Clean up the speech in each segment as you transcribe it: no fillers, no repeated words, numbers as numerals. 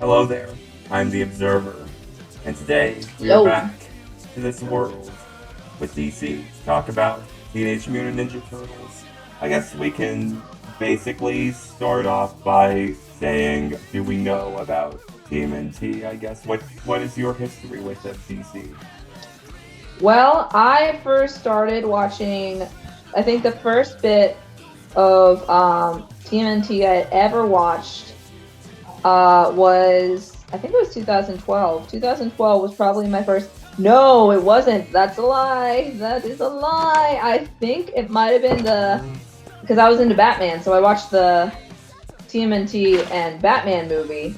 Hello there, I'm the Observer, and today we are Yo. back to this world with DC to talk about Teenage Mutant Ninja Turtles. I guess we can basically start off by saying, do we know about TMNT? I guess. What is your history with DC? Well, I first started watching, I think the first bit of TMNT I ever watched I think it was 2012. 2012 was probably my first. No, it wasn't. That's a lie. That is a lie. I think it might have been because I was into Batman, so I watched the TMNT and Batman movie,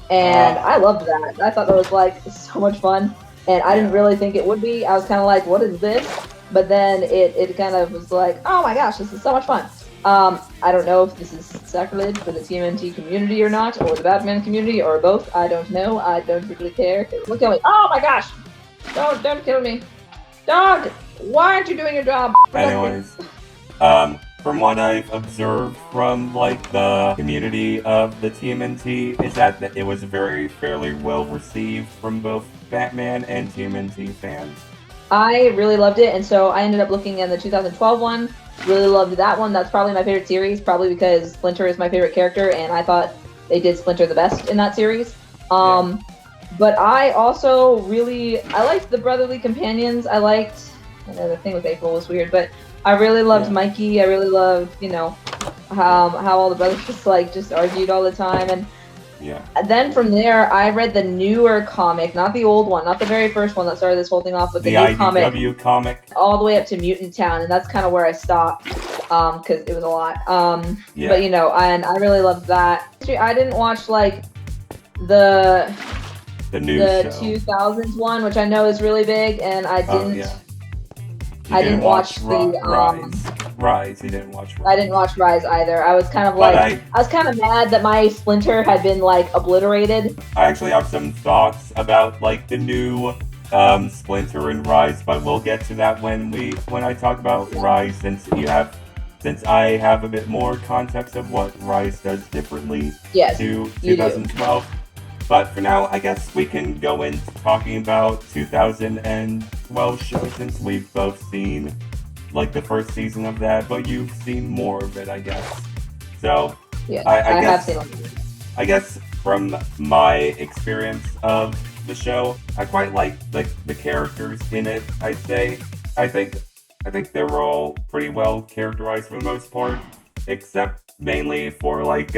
and I Uh, loved that. I thought that was like so much fun, and I didn't yeah. really think it would be. I was kind of like, "What is this?" But then it kind of was like, "Oh my gosh, this is so much fun." I don't know if this is sacrilege for the TMNT community or not, or the Batman community, or both. I don't know. I don't really care. Look at me! Oh my gosh! Don't kill me, dog! Why aren't you doing your job? Protect me. Anyways, from what I've observed from like the community of the TMNT, is that it was very fairly well received from both Batman and TMNT fans. I really loved it, and so I ended up looking at the 2012 one. Really loved that one. That's probably my favorite series, probably because Splinter is my favorite character, and I thought they did Splinter the best in that series. Yeah. But I also I liked the brotherly companions. I know the thing with April was weird, but I really loved Yeah. Mikey. I really loved, how all the brothers just argued all the time, and Yeah. then from there, I read the newer comic, not the old one, not the very first one that started this whole thing off, but the The new comic IDW comic. all the way up to Mutant Town, and that's kind of where I stopped because it was a lot. Yeah. But and I really loved that. I didn't watch like the The new the show. 2000s one, which I know is really big, and Oh yeah. You I didn't watch Rise. Rise. You didn't watch Rise. I didn't watch Rise either. I was kind of But like I was kind of mad that my Splinter had been like obliterated. I actually have some thoughts about like the new Splinter and Rise, but we'll get to that when I talk about Rise, since I have a bit more context of what Rise does differently Yes, to you do. 2012. But for now, I guess we can go into talking about 2012 show, since we've both seen like the first season of that, but you've seen more of it, I guess. So Yeah, I I have guess seen it. I guess from my experience of the show, I quite like the characters in it. I'd say I think they were all pretty well characterized for the most part, except mainly for like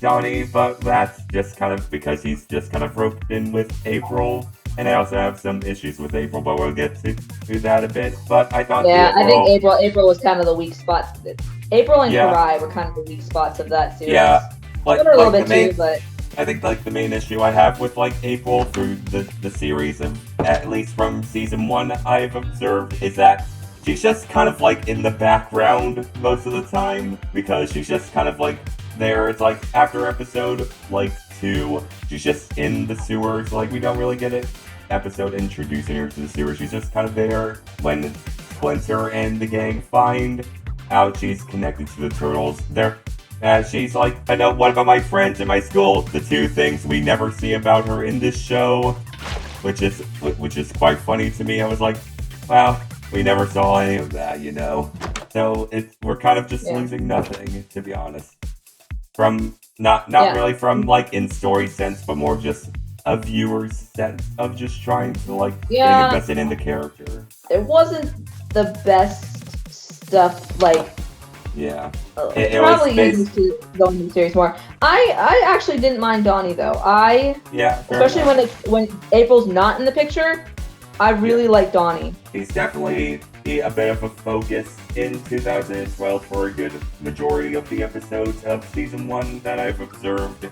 Donnie, but that's just kind of because he's just kind of roped in with April. And I also have some issues with April, but we'll get to that a bit. But I thought the Yeah, I think overall, April was kind of the weak spot. April and yeah, Karai were kind of the weak spots of that series. yeah, Splinter a little like the bit main too, but I think like the main issue I have with like April through the series, of at least from season one I've observed, is that she's just kind of like in the background most of the time, because she's just kind of like there. It's like after episode like 2, she's just in the sewers. Like we don't really get an episode introducing her to the sewers. She's just kind of there when Splinter and the gang find out she's connected to the turtles. She's like, I know, what about my friends in my school? The two things we never see about her in this show, which is quite funny to me. I was like, wow, we never saw any of that, you know. So we're kind of just yeah, losing nothing, to be honest. From not yeah, really from like in story sense, but more just a viewer's sense of just trying to like getting yeah. invested in the character. It wasn't the best stuff. Like Yeah, it was probably based. needs to go into the series more. I actually didn't mind Donnie though. Yeah, fair Especially enough. when April's not in the picture. I Yeah. really like Donnie. He's definitely a bit of a focus in 2012 for a good majority of the episodes of season 1 that I've observed.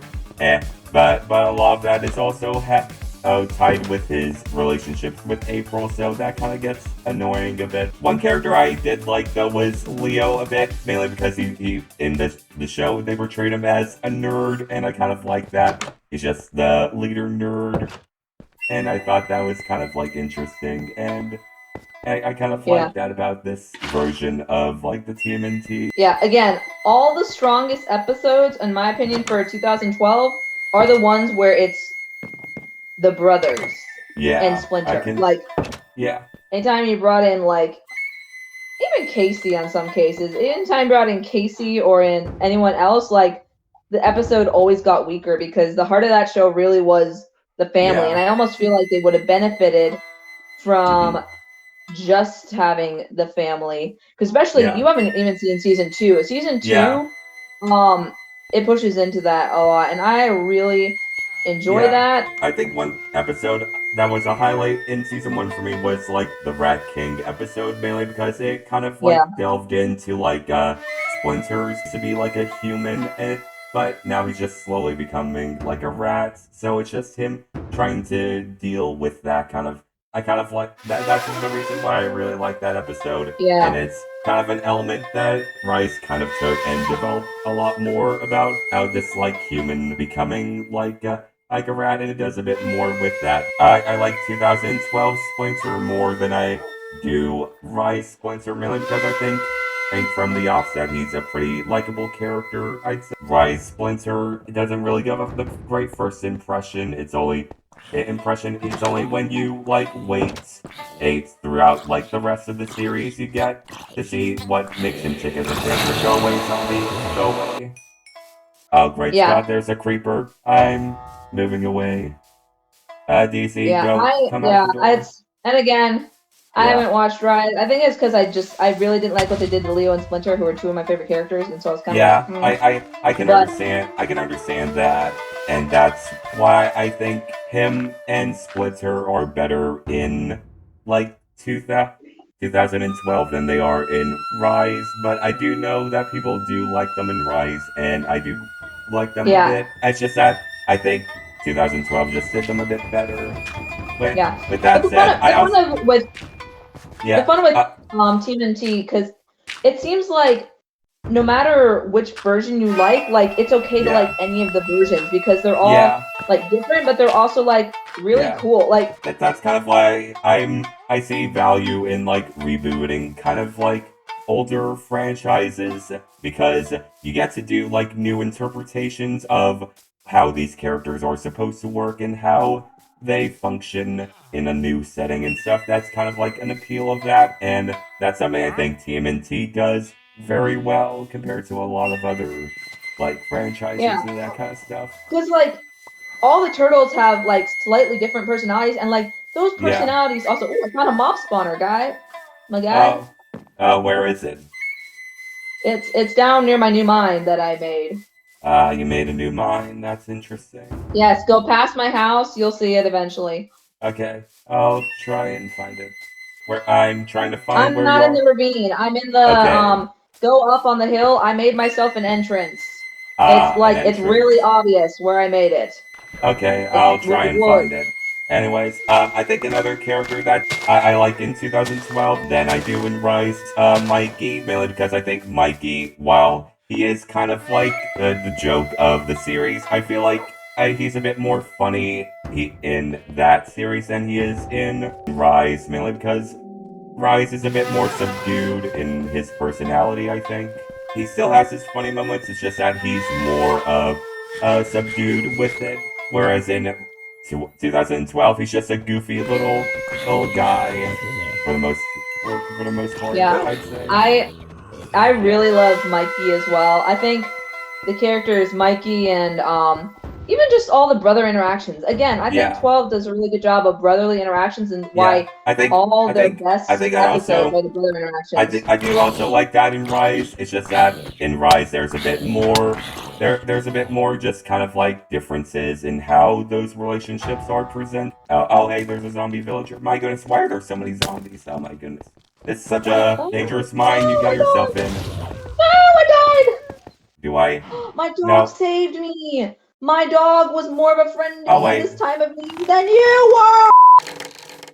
But a lot of that is also tied with his relationships with April, so that kind of gets annoying a bit. One character I did like though was Leo a bit, mainly because he in the show they portrayed him as a nerd, and I kind of like that. He's just the leader nerd, and I thought that was kind of like interesting, and I kind of Yeah. like that about this version of like the TMNT. Yeah, again, all the strongest episodes, in my opinion, for 2012 are the ones where it's the brothers Yeah, and I Splinter. can. Like, Yeah, anytime you brought in, like, even Casey on some cases, anytime you brought in Casey or in anyone else, like, the episode always got weaker because the heart of that show really was the family. And yeah. I almost feel like they would have benefited from Hmm. just having the family. Because especially, Yeah, you haven't even seen season two. Season yeah, two, it pushes into that a lot. And I really enjoy yeah. that. I think one episode that was a highlight in season one for me was like the Rat King episode, mainly because it kind of Yeah. like delved into like Splinter used to be like a human, but now he's just slowly becoming like a rat. So it's just him trying to deal with that kind of. I kind of like that. That's the reason why I really like that episode, and Yeah. it's kind of an element that Rice kind of took and developed a lot more about how this like human becoming like a rat, and it does a bit more with that. I like 2012 Splinter more than I do Rice Splinter, mainly because I think from the offset he's a pretty likable character. I'd say Rice Splinter doesn't really give up the great first impression. It's only when you like wait throughout like the rest of the series you get to see what makes him tick as a character. Go away, zombie, go away. Oh, great Yeah. Scott, there's a creeper. I'm moving away. DC, Yeah. go, come out the door. And again, I Yeah. haven't watched Rise. I think it's because I really didn't like what they did to Leo and Splinter, who are two of my favorite characters, and so I was kind of like, Yeah, I can But understand. I can understand that, and that's why I think him and Splinter are better in like 2012 than they are in Rise. But I do know that people do like them in Rise, and I do like them a yeah, bit. It's just that I think 2012 just did them a bit better. With yeah. with But that said, I also the yeah fun with TMNT, because it seems like no matter which version you like it's okay to like yeah any of the versions because they're all yeah like different, but they're also like really yeah. cool. Like, That's kind of why I see value in like rebooting kind of like older franchises because you get to do like new interpretations of how these characters are supposed to work and how they function in a new setting and stuff. That's kind of like an appeal of that, and that's something I think TMNT does very well compared to a lot of other like franchises yeah, and that kind of stuff. because like all the turtles have like slightly different personalities, and like those Yeah. personalities also. Oh, I found a mob spawner, my guy. Oh, where is it? It's down near my new mine that I made. You made a new mine. That's interesting. Yes, go past my house. You'll see it eventually. Okay, I'll try and find it. Where I'm trying to find I'm where you not in the are. ravine. I'm in the Okay. go up on the hill. I made myself an entrance. An It's really entrance. obvious where I made it. Okay, It's I'll try and wood. find it. Anyways, I think another character that I like in 2012 than I do in Rise, Mikey, mainly because I think Mikey, while he is kind of like the joke of the series, I feel like he's a bit more funny in that series than he is in Rise, mainly because Rise is a bit more subdued in his personality, I think. He still has his funny moments, it's just that he's more subdued with it. Whereas in 2012, he's just a goofy little guy for the most for the most part, Yeah. I'd say. I Yeah. really love Mikey as well. I think the characters Mikey and even just all the brother interactions. Again, I think Yeah. 12 does a really good job of brotherly interactions and Yeah. why I think all I their think I best think I episodes also are the brother interactions. I do also like that in Rise. It's just that in Rise there's a bit more there's a bit more just kind of like differences in how those relationships are presented. Oh hey, there's a zombie villager. My goodness, why are there so many zombies? Oh my goodness. It's such a Oh, dangerous mine you got oh yourself in. I Do I died! My dog no. saved me! My dog was more of a friend to Oh me in wait, this time of need than you were!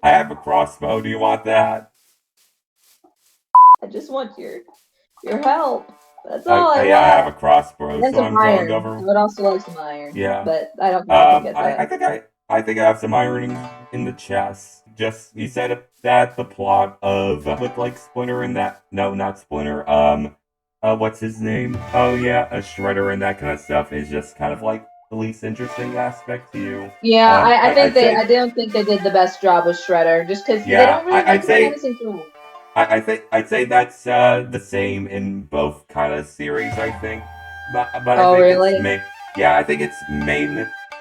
I have a crossbow. Do you want that? I just want your help. That's all I Yeah, I have want. a crossbow, And so some I'm going iron. I over. would also like some iron, Yeah. but I don't think I can get that. I think I have some iron in the chest. Just you said that the plot of with like Splinter and that no, not Splinter. What's his name? Oh yeah, a Shredder and that kind of stuff is just kind of like the least interesting aspect to you. Yeah, I'd say, I don't think they did the best job with Shredder, just because they yeah, don't really make I'd him say, menacing to. I'd say that's the same in both kind of series. I think, but I Oh, think it's really? yeah, I think it's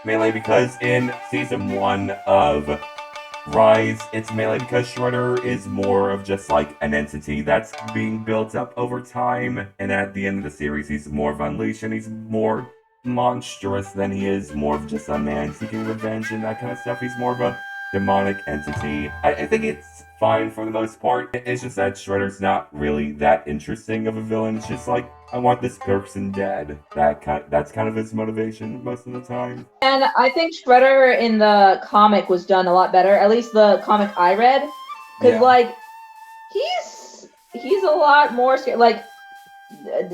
mainly because in season one of Rise, it's mainly because Shredder is more of just like an entity that's being built up over time, and at the end of the series, he's more of Unleashed, and he's more monstrous than he is more of just a man seeking revenge and that kind of stuff. He's more of a demonic entity. I think it's fine for the most part. It's just that Shredder's not really that interesting of a villain. It's just like, I want this person dead. That's kind of his motivation most of the time. And I think Shredder in the comic was done a lot better. At least the comic I read, because Yeah. like he's a lot more scary. Like,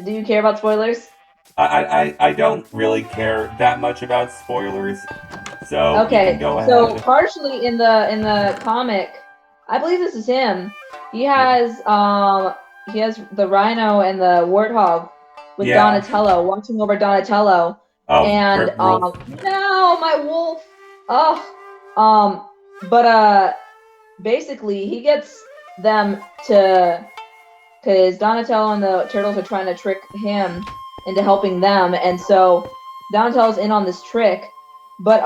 do you care about spoilers? I don't really care that much about spoilers, so you can Okay, go so ahead. partially in the comic, I believe this is him. He Yeah. has the Rhino and the Warthog with Yeah. Donatello watching over Donatello, Oh, and Rip Wolf. no, my wolf. Oh, but basically he gets them to, because Donatello and the turtles are trying to trick him into helping them, and so Donatello's in on this trick, but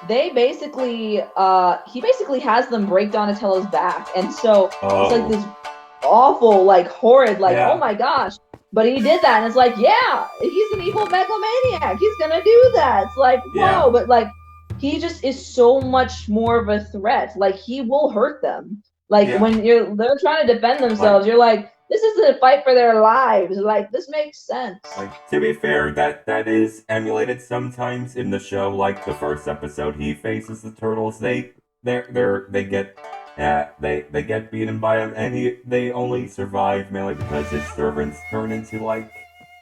they basically he basically has them break Donatello's back, and so it's like Oh. this awful, like horrid, like, oh Yeah. my gosh. But he did that, and it's like, yeah, he's an evil megalomaniac. He's gonna do that. It's like, Yeah. whoa, but like he just is so much more of a threat. Like he will hurt them. Like Yeah. when they're trying to defend Like, themselves, you're like, this is a fight for their lives. Like this makes sense. to be fair, that is emulated sometimes in the show. Like the first episode, he faces the turtles. They get they get beaten by him, and they only survive mainly because his servants turn into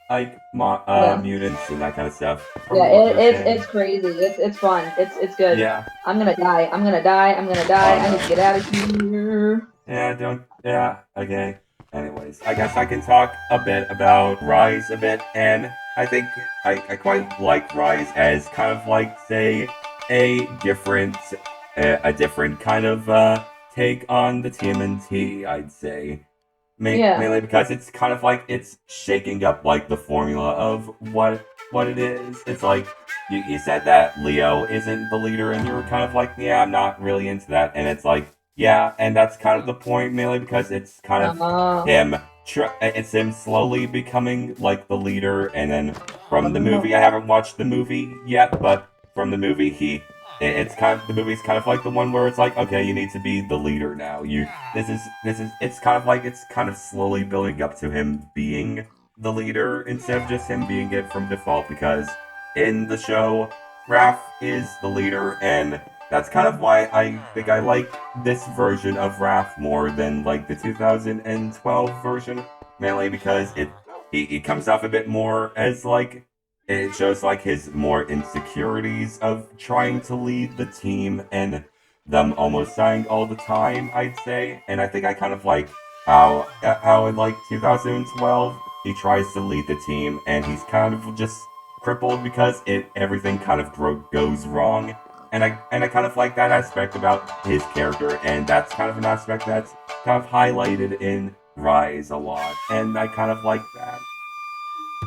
Yeah. mutants and that kind of stuff. From Yeah, what they're it's saying. crazy. It's fun. It's good. Yeah. I'm gonna die. I'm gonna die. I'm gonna die. Oh I need to no. get out of here. Yeah. Don't. Yeah. Okay. Anyways, I guess I can talk a bit about Rise a bit, and I think I quite like Rise as kind of like, say, a different a different kind of take on the TMNT, I'd say. Yeah. Mainly because it's kind of like it's shaking up like the formula of what it is. It's like you said that Leo isn't the leader, and you were kind of like, yeah, I'm not really into that, and it's like, yeah, and that's kind of the point, mainly because it's kind of Uh, him. It's him slowly becoming like the leader, and then from the uh, movie, I haven't watched the movie yet, but from the movie, it's kind of the movie's kind of like the one where it's like, okay, you need to be the leader now. This is it's kind of like it's kind of slowly building up to him being the leader instead of just him being it from default, because in the show, Raph is the leader, and that's kind of why I think I like this version of Raph more than like the 2012 version, mainly because he comes off a bit more as like, it shows like his more insecurities of trying to lead the team and them almost dying all the time, I'd say. And I think I kind of like how in like 2012 he tries to lead the team and he's kind of just crippled because everything kind of goes wrong. And I kind of like that aspect about his character, and that's kind of an aspect that's kind of highlighted in Rise a lot, and I kind of like that.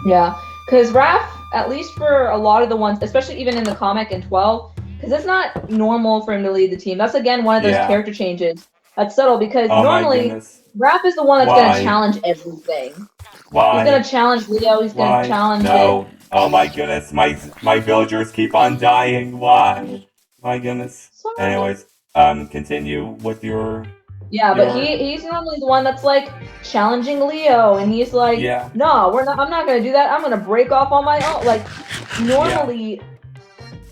yeah, because Raph, at least for a lot of the ones, especially even in the comic in 12, because it's not normal for him to lead the team. That's again one of those Yeah. character changes that's subtle, because Oh my normally goodness. Raph is the one that's gonna Why? challenge everything. Why? He's gonna challenge Leo. He's gonna Why? challenge it. No. Oh my goodness. My villagers keep on dying. Why? My goodness. Sorry. Anyways, continue with Yeah, but your he's normally the one that's like challenging Leo, and he's like, yeah. no, we're not. I'm not gonna do that. I'm gonna break off on my own. Like Yeah. normally,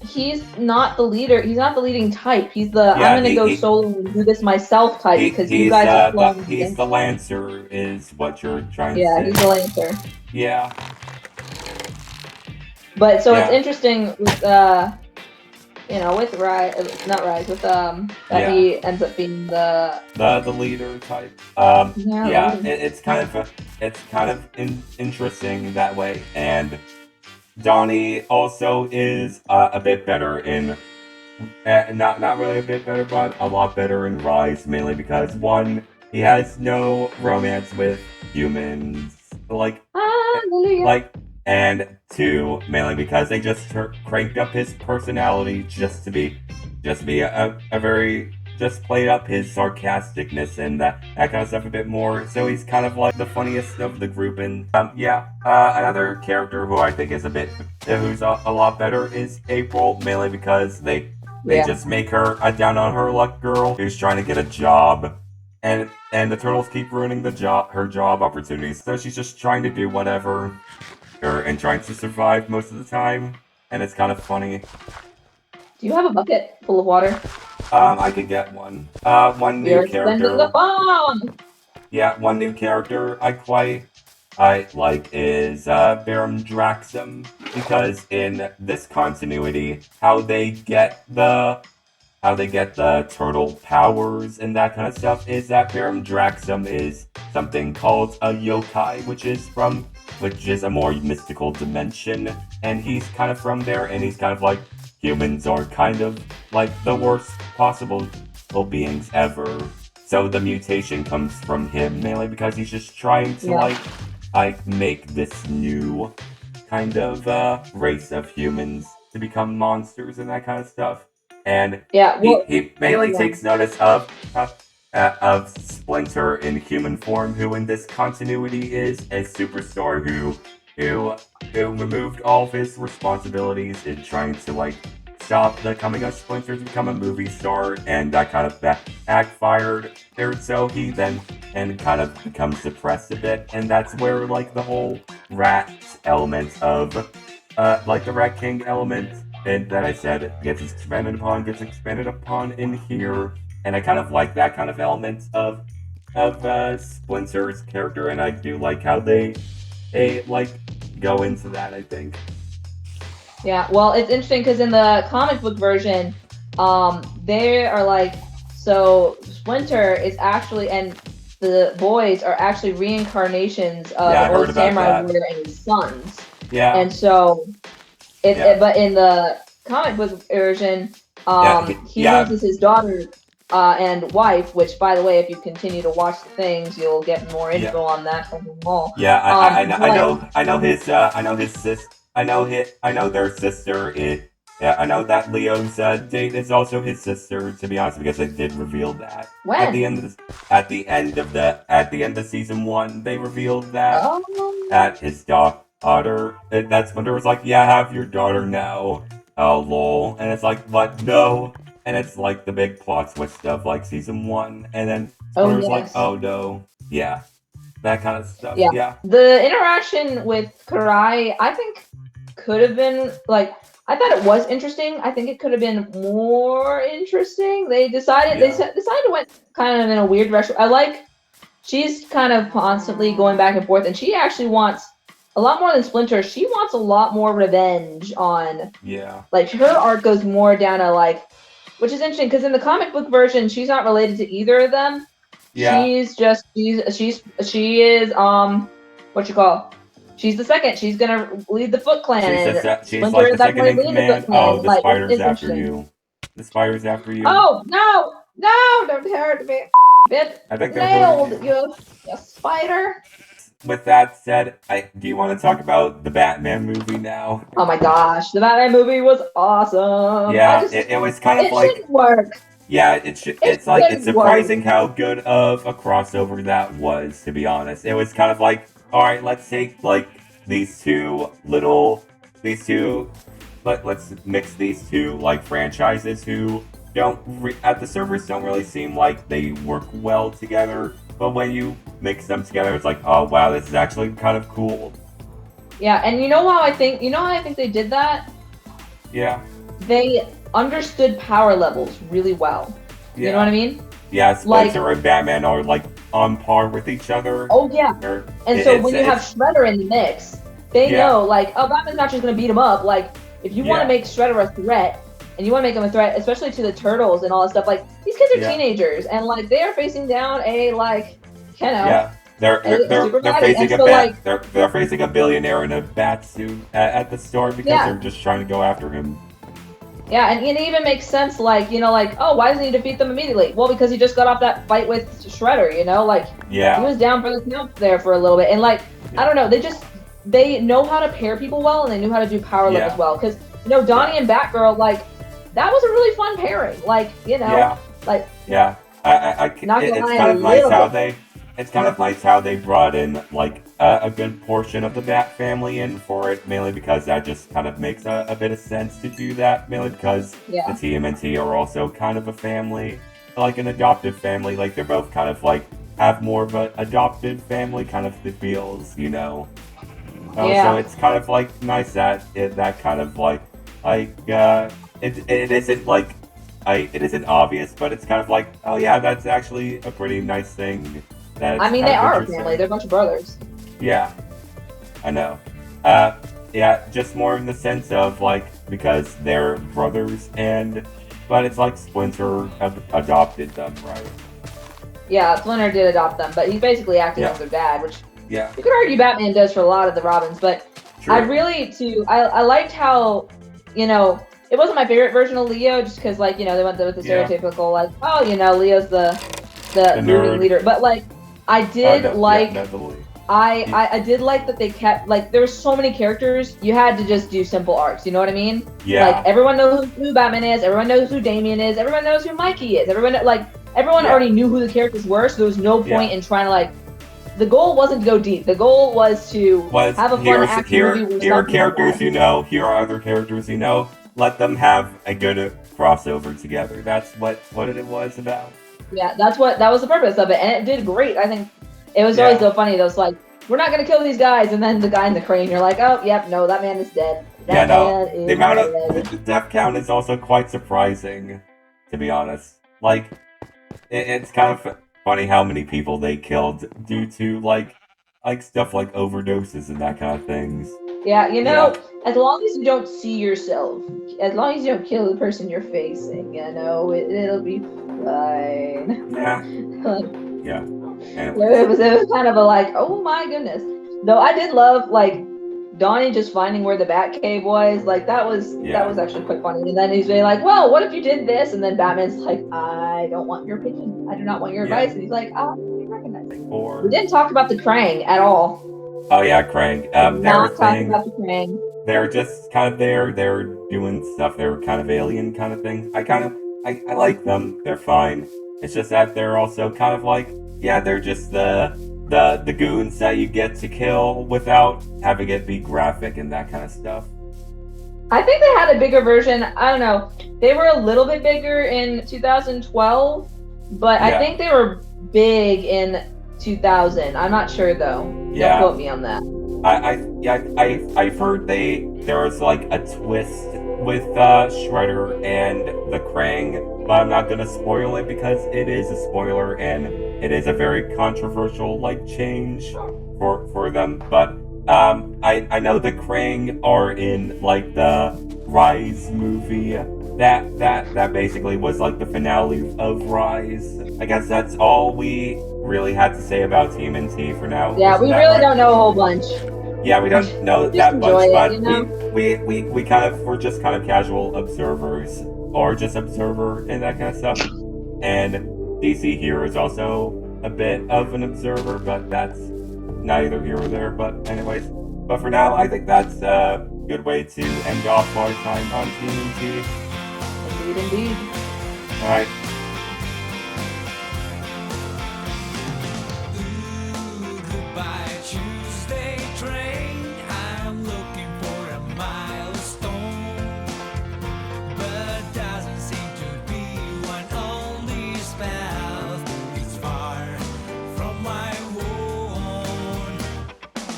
he's not the leader. He's not the leading type. He's the I'm Yeah, gonna go solo and do this myself type, because you guys are flowing he's against the me. Lancer is what you're trying to Yeah, say. he's the Lancer. Yeah. But so it's Yeah. interesting with with Rise, not Rise, with that Yeah. he ends up being the The leader type. yeah. It's kind of interesting that way, and Donnie also is a bit better in, not really a bit better, but a lot better in Rise, mainly because one, he has no romance with humans, Hallelujah. like, and two, mainly because they just cranked up his personality just to be a very, just played up his sarcasticness and that kind of stuff a bit more. So he's kind of like the funniest of the group. And another character who I think is who's a lot better is April, mainly because they Yeah. just make her a down on her luck girl who's trying to get a job, and the turtles keep ruining her job opportunities. So she's just trying to do whatever, and trying to survive most of the time, and it's kind of funny. Do you have a bucket full of water? I could get one. One new You're spending the character. bomb. Yeah, one new character I like is Barum Draxum, because in this continuity, how they get the turtle powers and that kind of stuff is that Barum Draxum is something called a yokai, which is a more mystical dimension, and he's kind of from there, and he's kind of like, humans are kind of like the worst possible beings ever. So the mutation comes from him, mainly because he's just trying to make this new kind of race of humans to become monsters and that kind of stuff. And he mainly takes notice of Splinter in human form, who in this continuity is a superstar who removed all of his responsibilities in trying to stop the coming of Splinter to become a movie star, and that kind of backfired. So he then kind of becomes depressed a bit, and that's where the whole rat element of the Rat King element and that I said gets expanded upon in here, and I kind of like that kind of element of Splinter's character, and I do like how they go into that, I think. Yeah, well, it's interesting because in the comic book version, they are so Splinter is actually, and the boys are actually reincarnations of the old samurai warrior and his sons. Yeah. And so, but in the comic book version, he loses his daughter and wife, which, by the way, if you continue to watch the things, you'll get more info on that from them all. Yeah, I know his sister. I know their sister. I know that Leo's date is also his sister. To be honest, because they did reveal that at the end of season 1, they revealed that at his daughter. That's when there was have your daughter now. Oh lol, and it's but no, and it's the big plot twist of season 1, and then was oh no, yeah. That kind of stuff. Yeah. The interaction with Karai, I think, could have been I thought it was interesting. I think it could have been more interesting. They decided to went kind of in a weird direction. She's kind of constantly going back and forth, and she actually wants a lot more than Splinter. She wants a lot more revenge on. Yeah. Her arc goes more down to which is interesting because in the comic book version, she's not related to either of them. Yeah. She is what you call? She's the second. She's gonna lead the Foot Clan. She's the second in command. Oh, the spider's after you. The spider's after you. Oh no! Don't hurt me. I think nailed you spider. With that said, do you want to talk about the Batman movie now? Oh my gosh, the Batman movie was awesome. Yeah, it was kind of it shouldn't work. Yeah, it's surprising how good of a crossover that was, to be honest. It was kind of alright, let's take let's mix these two franchises who at the surface don't really seem like they work well together, but when you mix them together, it's oh wow, this is actually kind of cool. Yeah, and you know how I think they did that? Yeah. They understood power levels really well. Yeah. You know what I mean? Yeah, Splinter and Batman are on par with each other. Oh yeah. And when you have Shredder in the mix, they know Batman's not just gonna beat him up. If you want to make Shredder a threat, and you want to make him a threat, especially to the turtles and all that stuff, these kids are teenagers, and they are facing down a Keno. They're super facing and a so bat. like They're facing a billionaire in a bat suit at the store because yeah. they're just trying to go after him. Yeah, and it even makes sense, like, like, oh, why doesn't he defeat them immediately? Well, because he just got off that fight with Shredder, like, he Yeah. was down for the count there for a little bit. And, like, I don't know, they know how to pair people well, and they knew how to do power levels well. Because, Donnie and Batgirl, like, that was a really fun pairing. Like, like, Yeah. not gonna It's lie, kind a of nice little how bit. it's kind of nice how they brought in like a good portion of the Bat family in for it, mainly because that just kind of makes a bit of sense to do that, mainly because the Yeah. TMNT are also kind of a family, like an adoptive family. Like they're both kind of like have more of an adopted family kind of feels, So it's kind of like nice that that kind of it isn't like it isn't obvious, but it's kind of like, oh yeah, that's actually a pretty nice thing. I mean, they are a family. They're a bunch of brothers. Yeah, I know. Yeah, just more in the sense of like because they're brothers but it's like Splinter adopted them, right? Yeah, Splinter did adopt them, but he's basically acting as their dad, which you could argue Batman does for a lot of the Robins, but True. I really I liked how, it wasn't my favorite version of Leo just because they went with the stereotypical like, oh, Leo's the moving leader, but like I did I did like that they kept like there were so many characters you had to just do simple arcs, you know what I mean? Yeah. Like everyone knows who Batman is, everyone knows who Damian is, everyone knows who Mikey is, everyone already knew who the characters were, so there was no point in trying to like. The goal wasn't to go deep. The goal was to have a fun action movie. Here are characters here are other characters Let them have a good crossover together. That's what it was about. Yeah, that was the purpose of it, and it did great. I think it was always so funny. Those like, we're not gonna kill these guys, and then the guy in the crane, you're like, oh, yep, no, that man is dead. The amount of the death count is also quite surprising, to be honest. Like, it's kind of funny how many people they killed due to like stuff like overdoses and that kind of things. Yeah, as long as you don't see yourself, as long as you don't kill the person you're facing, it'll be fine. Yeah. Yeah. It was kind of a like, oh my goodness. Though I did love like Donnie just finding where the Batcave was. Like that was actually quite funny. And then he's really like, well, what if you did this? And then Batman's like, I don't want your opinion. I do not want your advice. And he's like, oh, I recognize it. We didn't talk about the Krang at all. Oh yeah, Krang. Not talking about the Krang. They're just kind of there. They're doing stuff. They're kind of alien kind of thing. I like them. They're fine. It's just that they're also kind of like, they're just the goons that you get to kill without having it be graphic and that kind of stuff. I think they had a bigger version. I don't know. They were a little bit bigger in 2012, but I think they were big in 2000. I'm not sure though. Yeah. Don't quote me on that. I've heard there was like a twist with Shredder and the Krang, but I'm not gonna spoil it because it is a spoiler and it is a very controversial like change for them. But I know the Krang are in like the Rise movie. That basically was like the finale of Rise. I guess that's all we really had to say about TMNT for now. Yeah, we really don't know a whole bunch. Yeah, we don't know that much, but we're just kind of casual observers, or just observer and that kind of stuff. And DC here is also a bit of an observer, but that's neither here or there. But anyways, but for now, I think that's a good way to end off our time on TMNT. Indeed. Alright.